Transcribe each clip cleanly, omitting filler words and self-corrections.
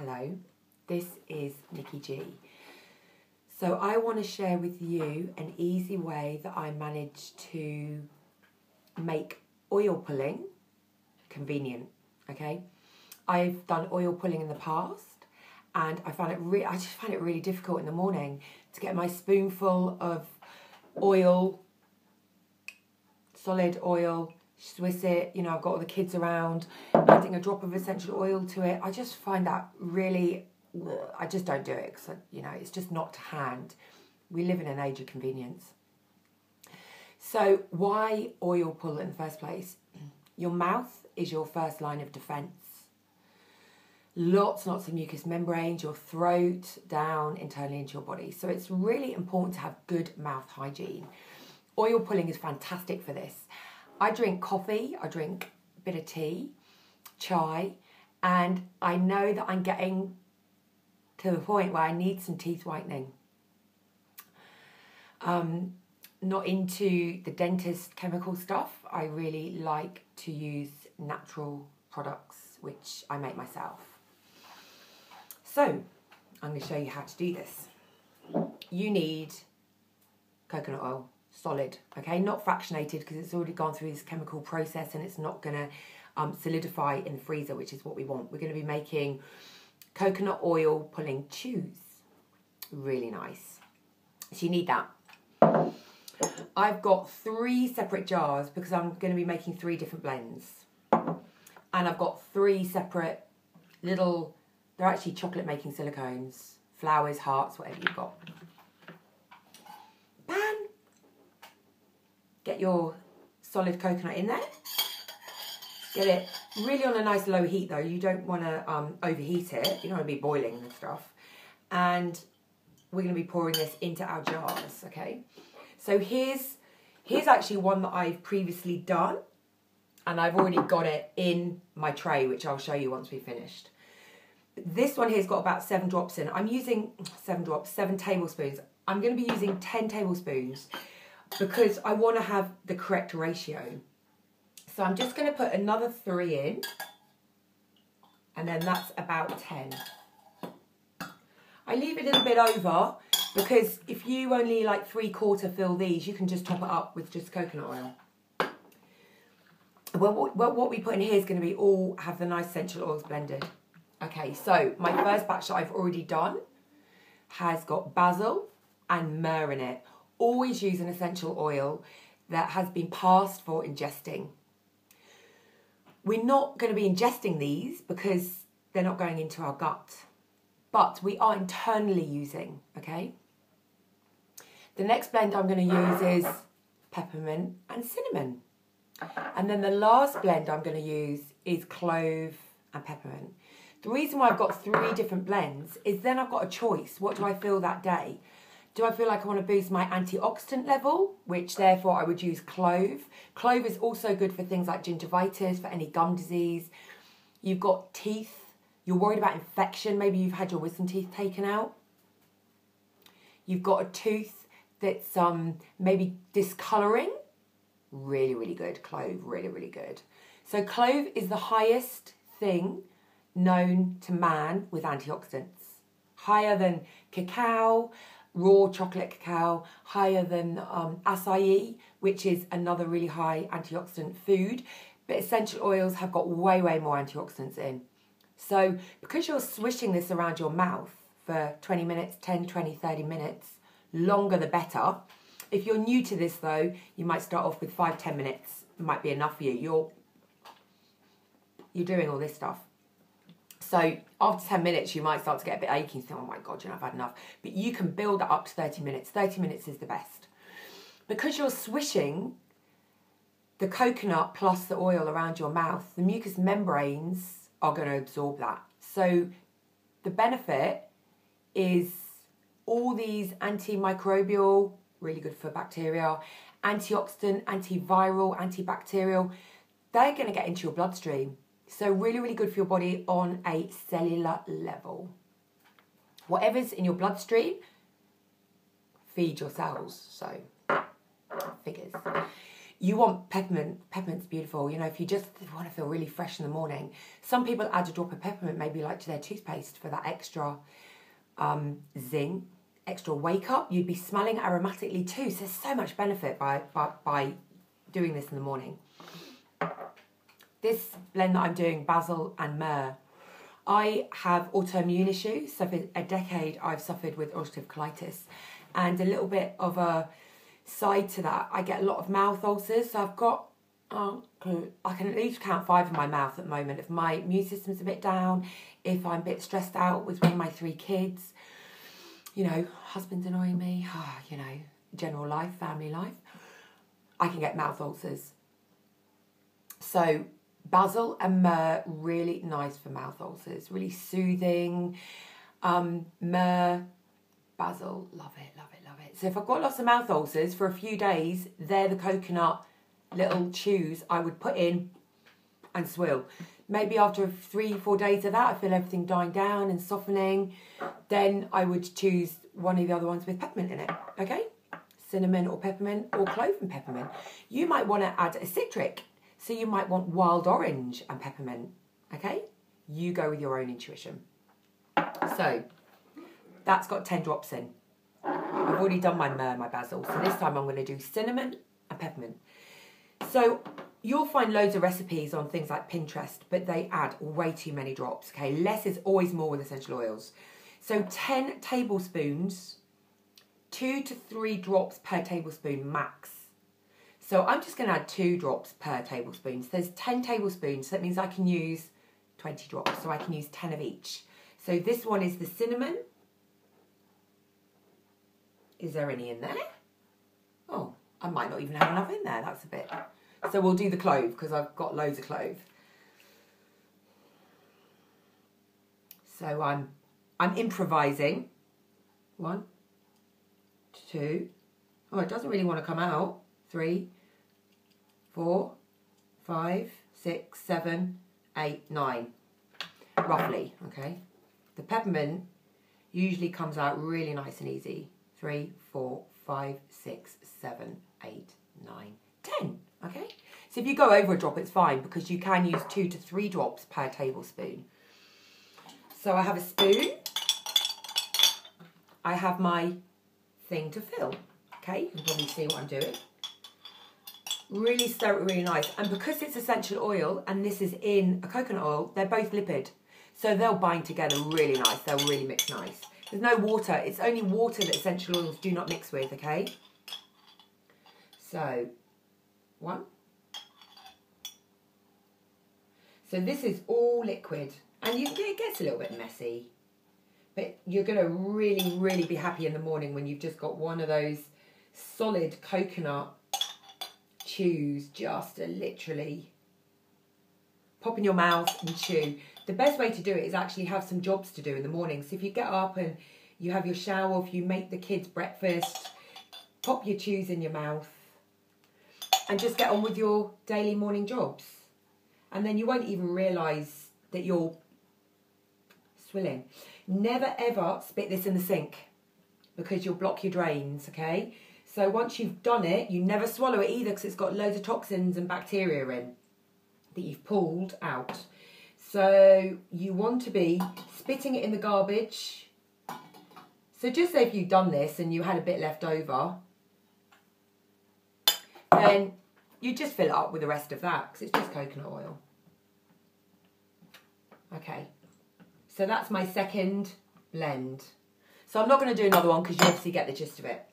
Hello, this is Nikki G. So I want to share with you an easy way that I managed to make oil pulling convenient, okay? I've done oil pulling in the past and I just find it really difficult in the morning to get my spoonful of oil, solid oil, Swiss it, you know, I've got all the kids around, adding a drop of essential oil to it. I just find that really, I just don't do it because, you know, it's just not to hand. We live in an age of convenience. So why oil pull in the first place? Your mouth is your first line of defense. Lots of mucous membranes, your throat, down internally into your body. So it's really important to have good mouth hygiene. Oil pulling is fantastic for this. I drink coffee, I drink a bit of tea, chai, and I know that I'm getting to the point where I need some teeth whitening. Not into the dentist chemical stuff. I really like to use natural products, which I make myself. So, I'm going to show you how to do this. You need coconut oil. Solid, okay, not fractionated because it's already gone through this chemical process and it's not going to solidify in the freezer, which is what we want. We're going to be making coconut oil pulling chews. Really nice. So you need that. I've got 3 separate jars because I'm going to be making 3 different blends. And I've got 3 separate little, they're actually chocolate making silicones, flowers, hearts, whatever you've got. Get your solid coconut in there. Get it really on a nice low heat though. You don't want to overheat it. You don't want to be boiling and stuff. And we're going to be pouring this into our jars, okay? So here's actually one that I've previously done. And I've already got it in my tray, which I'll show you once we've finished. This one here's got about 7 drops in. I'm using 7 tablespoons. I'm going to be using 10 tablespoons. Because I want to have the correct ratio. So I'm just going to put another 3 in. And then that's about 10. I leave it a little bit over because if you only like 3/4 fill these, you can just top it up with just coconut oil. Well, what we put in here is going to be all have the nice essential oils blended. Okay, so my first batch that I've already done has got basil and myrrh in it. Always use an essential oil that has been passed for ingesting. We're not going to be ingesting these because they're not going into our gut, but we are internally using, okay? The next blend I'm going to use is peppermint and cinnamon. And then the last blend I'm going to use is clove and peppermint. The reason why I've got 3 different blends is then I've got a choice. What do I feel that day? Do I feel like I want to boost my antioxidant level, which therefore I would use clove. Clove is also good for things like gingivitis, for any gum disease. You've got teeth. You're worried about infection. Maybe you've had your wisdom teeth taken out. You've got a tooth that's maybe discolouring. Really, really good. Clove, really, really good. So clove is the highest thing known to man with antioxidants. Higher than cacao, raw chocolate cacao, higher than acai, which is another really high antioxidant food. But essential oils have got way, way more antioxidants in. So because you're swishing this around your mouth for 20 minutes, 10, 20, 30 minutes, longer the better. If you're new to this though, you might start off with 5, 10 minutes. It might be enough for you. You're doing all this stuff. So after 10 minutes, you might start to get a bit achy and think, oh my God, you know, I've had enough. But you can build that up to 30 minutes. 30 minutes is the best. Because you're swishing the coconut plus the oil around your mouth, the mucous membranes are going to absorb that. So the benefit is all these antimicrobial, really good for bacteria, antioxidant, antiviral, antibacterial, they're going to get into your bloodstream. So really, really good for your body on a cellular level. Whatever's in your bloodstream, feed your cells. So, figures. You want peppermint. Peppermint's beautiful. You know, if you just want to feel really fresh in the morning. Some people add a drop of peppermint maybe like to their toothpaste for that extra zing, extra wake up. You'd be smelling aromatically too. So there's so much benefit by doing this in the morning. This blend that I'm doing, basil and myrrh. I have autoimmune issues. So for a decade I've suffered with ulcerative colitis, and a little bit of a side to that, I get a lot of mouth ulcers. So I've got, I can at least count 5 in my mouth at the moment. If my immune system's a bit down, if I'm a bit stressed out with one of my 3 kids, you know, husband's annoying me, you know, general life, family life, I can get mouth ulcers. So basil and myrrh, really nice for mouth ulcers, really soothing. Myrrh, basil, love it, love it, love it. So if I've got lots of mouth ulcers for a few days, they're the coconut little chews I would put in and swill. Maybe after 3-4 days of that, I feel everything dying down and softening. Then I would choose one of the other ones with peppermint in it, okay? Cinnamon or peppermint or clove and peppermint. You might want to add a citric. So you might want wild orange and peppermint, okay? You go with your own intuition. So that's got 10 drops in. I've already done my myrrh, my basil. So this time I'm going to do cinnamon and peppermint. So you'll find loads of recipes on things like Pinterest, but they add way too many drops, okay? Less is always more with essential oils. So 10 tablespoons, 2 to 3 drops per tablespoon max. So I'm just going to add 2 drops per tablespoon. So there's 10 tablespoons. So that means I can use 20 drops. So I can use 10 of each. So this one is the cinnamon. Is there any in there? Oh, I might not even have enough in there. That's a bit. So we'll do the clove because I've got loads of clove. So I'm improvising. 1, 2. Oh, it doesn't really want to come out. 3, 4, 5, 6, 7, 8, 9, roughly, okay? The peppermint usually comes out really nice and easy. 3, 4, 5, 6, 7, 8, 9, 10, okay? So if you go over a drop, it's fine because you can use 2 to 3 drops per tablespoon. So I have a spoon. I have my thing to fill, okay? You can probably see what I'm doing. Really stir it really nice. And because it's essential oil and this is in a coconut oil, they're both lipid. So they'll bind together really nice. They'll really mix nice. There's no water. It's only water that essential oils do not mix with, okay? So, 1. So this is all liquid. And it gets a little bit messy. But you're going to really, really be happy in the morning when you've just got one of those solid coconut chews just to literally pop in your mouth and chew. The best way to do it is actually have some jobs to do in the morning. So if you get up and you have your shower, if you make the kids breakfast, pop your chews in your mouth and just get on with your daily morning jobs. And then you won't even realise that you're swilling. Never ever spit this in the sink because you'll block your drains, okay? So once you've done it, you never swallow it either because it's got loads of toxins and bacteria in that you've pulled out. So you want to be spitting it in the garbage. So just say if you've done this and you had a bit left over, then you just fill it up with the rest of that because it's just coconut oil. Okay, so that's my second blend. So I'm not going to do another one because you obviously get the gist of it.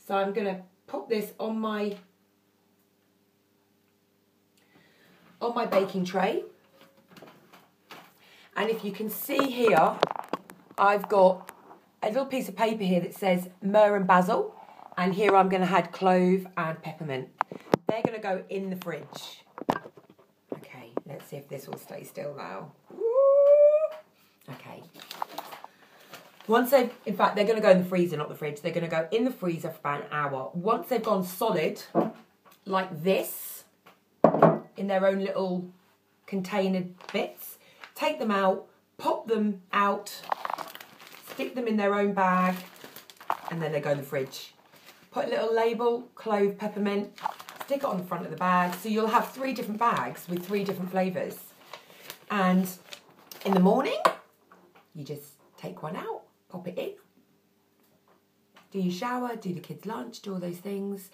So I'm going to pop this on my baking tray. And if you can see here, I've got a little piece of paper here that says myrrh and basil. And here I'm going to add clove and peppermint. They're going to go in the fridge. Okay, let's see if this will stay still now. Okay. Once they've, in fact, they're going to go in the freezer, not the fridge. They're going to go in the freezer for about an hour. Once they've gone solid, like this, in their own little container bits, take them out, pop them out, stick them in their own bag, and then they go in the fridge. Put a little label, clove, peppermint, stick it on the front of the bag. So you'll have 3 different bags with 3 different flavours. And in the morning, you just take one out, pop it in, do your shower, do the kids' lunch, do all those things,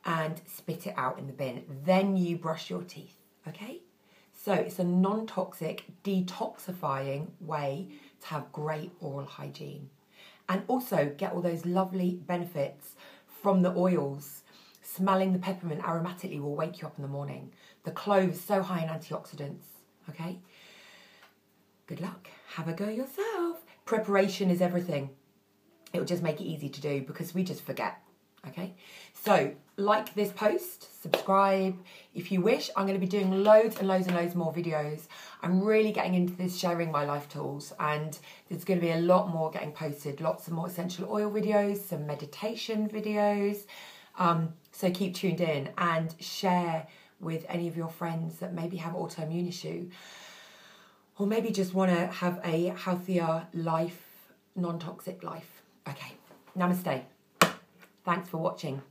and spit it out in the bin. Then you brush your teeth, okay? So it's a non-toxic, detoxifying way to have great oral hygiene. And also get all those lovely benefits from the oils. Smelling the peppermint aromatically will wake you up in the morning. The clove is so high in antioxidants, okay? Good luck. Have a go yourself. Preparation is everything. It will just make it easy to do because we just forget, okay? So, like this post, subscribe. If you wish, I'm going to be doing loads and loads and loads more videos. I'm really getting into this sharing my life tools, and there's going to be a lot more getting posted. Lots of more essential oil videos, some meditation videos. So keep tuned in and share with any of your friends that maybe have autoimmune issue, or maybe just want to have a healthier life, non-toxic life. Okay, namaste. Thanks for watching.